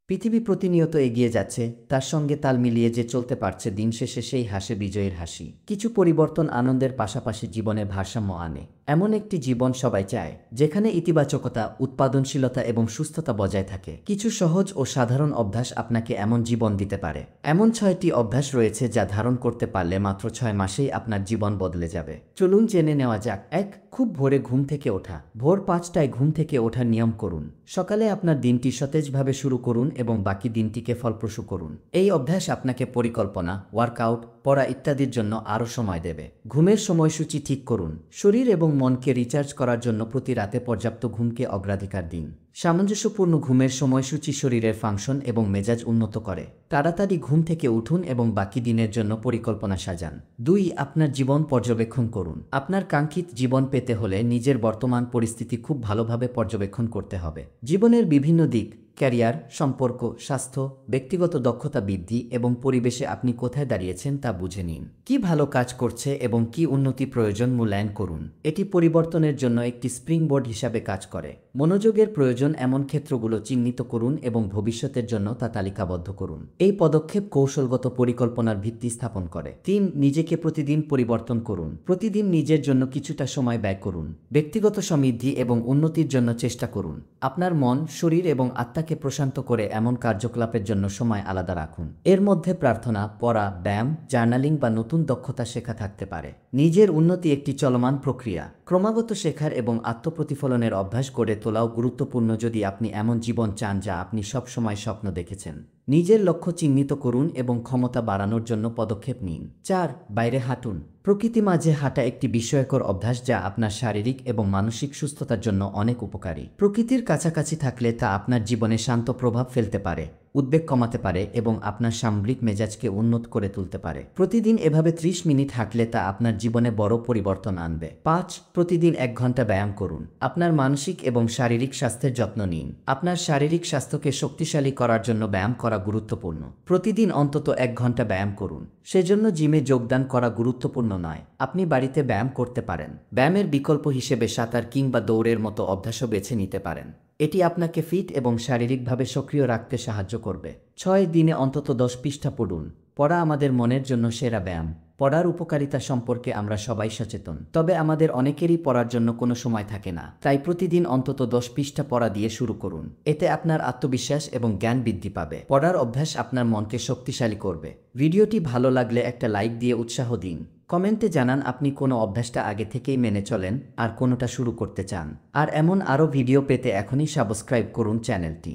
পৃথিবী প্রতিনিয়ত এগিয়ে যাচ্ছে, তার সঙ্গে তাল মিলিয়ে যে চলতে পারছে, দিন শেষে সেই হাসে বিজয়ের হাসি। কিছু পরিবর্তন আনন্দের পাশাপাশি জীবনে ভারসাম্য আনে। এমন একটি জীবন সবাই চায়, যেখানে ইতিবাচকতা, উৎপাদনশীলতা এবং সুস্থতা বজায় থাকে। কিছু সহজ ও সাধারণ অভ্যাস আপনাকে এমন জীবন দিতে পারে। এমন 6টি অভ্যাস রয়েছে যা ধারণ করতে পারলে মাত্র 6 মাসেই আপনার জীবন বদলে যাবে। চলুন জেনে নেওয়া যাক। 1. খুব ভোরে ঘুম থেকে ওঠা। ভোর 5টায় ঘুম থেকে ওঠার নিয়ম করুন। সকালে আপনার দিনটি সতেজভাবে শুরু করুন এবং বাকি দিনটিকে ফলপ্রসূ করুন। এই অভ্যাস আপনাকে পরিকল্পনা, ওয়ার্কআউট, পড়া ইত্যাদির জন্য আরও সময় দেবে। ঘুমের সময়সূচি ঠিক করুন। শরীর এবং মনকে রিচার্জ করার জন্য প্রতি রাতে পর্যাপ্ত ঘুমকে অগ্রাধিকার দিন। সামঞ্জস্যপূর্ণ ঘুমের সময়সূচি শরীরের ফাংশন এবং মেজাজ উন্নত করে। তাড়াতাড়ি ঘুম থেকে উঠুন এবং বাকি দিনের জন্য পরিকল্পনা সাজান। 2. আপনার জীবন পর্যবেক্ষণ করুন। আপনার কাঙ্ক্ষিত জীবন পেতে হলে নিজের বর্তমান পরিস্থিতি খুব ভালোভাবে পর্যবেক্ষণ করতে হবে। জীবনের বিভিন্ন দিক, ক্যারিয়ার, সম্পর্ক, স্বাস্থ্য, ব্যক্তিগত দক্ষতা বৃদ্ধি এবং পরিবেশে আপনি কোথায় দাঁড়িয়েছেন তা বুঝে নিন। কি ভালো কাজ করছে এবং কি উন্নতি প্রয়োজন মূল্যায়ন করুন। এটি পরিবর্তনের জন্য একটি স্প্রিংবোর্ড হিসাবে কাজ করে। মনোযোগের প্রয়োজন এমন ক্ষেত্রগুলো চিহ্নিত করুন এবং ভবিষ্যতের জন্য তা তালিকাবদ্ধ করুন। এই পদক্ষেপ কৌশলগত পরিকল্পনার ভিত্তি স্থাপন করে। 3. নিজেকে প্রতিদিন পরিবর্তন করুন। প্রতিদিন নিজের জন্য কিছুটা সময় ব্যয় করুন। ব্যক্তিগত সমৃদ্ধি এবং উন্নতির জন্য চেষ্টা করুন। আপনার মন, শরীর এবং আত্মাকে প্রশান্ত করে এমন কার্যকলাপের জন্য সময় আলাদা রাখুন। এর মধ্যে প্রার্থনা, পড়া, ব্যায়াম, জার্নালিং বা নতুন দক্ষতা শেখা থাকতে পারে। নিজের উন্নতি একটি চলমান প্রক্রিয়া। ক্রমাগত শেখার এবং আত্মপ্রতিফলনের অভ্যাস গড়ে তোলাও গুরুত্বপূর্ণ যদি আপনি এমন জীবন চান যা আপনি সবসময় স্বপ্ন দেখেছেন। নিজের লক্ষ্য চিহ্নিত করুন এবং ক্ষমতা বাড়ানোর জন্য পদক্ষেপ নিন। 4. বাইরে হাঁটুন। প্রকৃতি মাঝে হাঁটা একটি বিস্ময়কর অভ্যাস যা আপনার শারীরিক এবং মানসিক সুস্থতার জন্য অনেক উপকারী। প্রকৃতির কাছাকাছি থাকলে তা আপনার জীবনে শান্ত প্রভাব ফেলতে পারে, উদ্বেগ কমাতে পারে এবং আপনার সামগ্রিক মেজাজকে উন্নত করে তুলতে পারে। প্রতিদিন এভাবে 30 মিনিট হাঁটলে তা আপনার জীবনে বড় পরিবর্তন আনবে। 5. প্রতিদিন 1 ঘন্টা ব্যায়াম করুন। আপনার মানসিক এবং শারীরিক স্বাস্থ্যের যত্ন নিন। আপনার শারীরিক স্বাস্থ্যকে শক্তিশালী করার জন্য ব্যায়াম করা গুরুত্বপূর্ণ। প্রতিদিন অন্তত 1 ঘন্টা ব্যায়াম করুন। সেজন্য জিমে যোগদান করা গুরুত্বপূর্ণ নয়। আপনি বাড়িতে ব্যায়াম করতে পারেন। ব্যায়ামের বিকল্প হিসেবে সাঁতার কিংবা দৌড়ের মতো অভ্যাসও বেছে নিতে পারেন। এটি আপনাকে ফিট এবং শারীরিকভাবে সক্রিয় রাখতে সাহায্য করবে। 6. দিনে অন্তত 10 পৃষ্ঠা পড়ুন। পড়া আমাদের মনের জন্য সেরা ব্যায়াম। পড়ার উপকারিতা সম্পর্কে আমরা সবাই সচেতন, তবে আমাদের অনেকেরই পড়ার জন্য কোনো সময় থাকে না। তাই প্রতিদিন অন্তত 10 পৃষ্ঠা পড়া দিয়ে শুরু করুন। এতে আপনার আত্মবিশ্বাস এবং জ্ঞান বৃদ্ধি পাবে। পড়ার অভ্যাস আপনার মনকে শক্তিশালী করবে। ভিডিওটি ভালো লাগলে একটা লাইক দিয়ে উৎসাহ দিন। কমেন্টে জানান আপনি কোনো অভ্যাসটা আগে থেকেই মেনে চলেন আর কোনোটা শুরু করতে চান। আর এমন আরও ভিডিও পেতে এখনই সাবস্ক্রাইব করুন চ্যানেলটি।